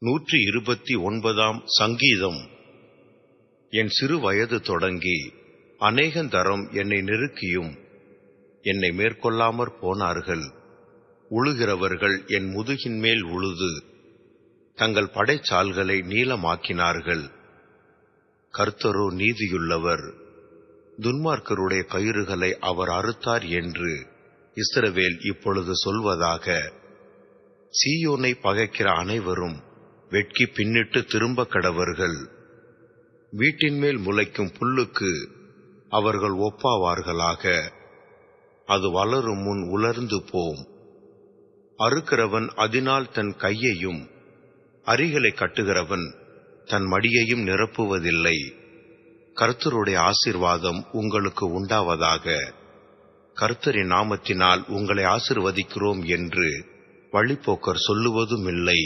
129 சங்கீதம். என் சிறு வயது தொடங்கி அநேகந்தரம் என்னை நெருக்கியும் என்னை மேற்கொள்ளாமற் போனார்கள். உழுகிறவர்கள் என் முதுகின் மேல் உழுது தங்கள் படைச்சால்களை நீளமாக்கினார்கள். கர்த்தரோ நீதியுள்ளவர், துன்மார்க்கருடைய கயிறுகளை அவர் அறுத்தார் என்று இஸ்ரவேல் இப்பொழுது சொல்வதாக. சீயோனை பகைக்கிற அனைவரும் வெட்கி பின்னிட்டு திரும்ப கடவர்கள். வீட்டின் மேல் முளைக்கும் புல்லுக்கு அவர்கள் ஒப்பாவார்களாக. அது வளரும் முன் உலர்ந்து போம். அறுக்கிறவன் அதனால் தன் கையையும் அரிகளை கட்டுகிறவன் தன் மடியையும் நிரப்புவதில்லை. கர்த்தருடைய ஆசீர்வாதம் உங்களுக்கு உண்டாவதாக. கர்த்தரின் நாமத்தினால் உங்களை ஆசீர்வதிக்கிறோம் என்று வழிப்போக்கர் சொல்லுவதுமில்லை.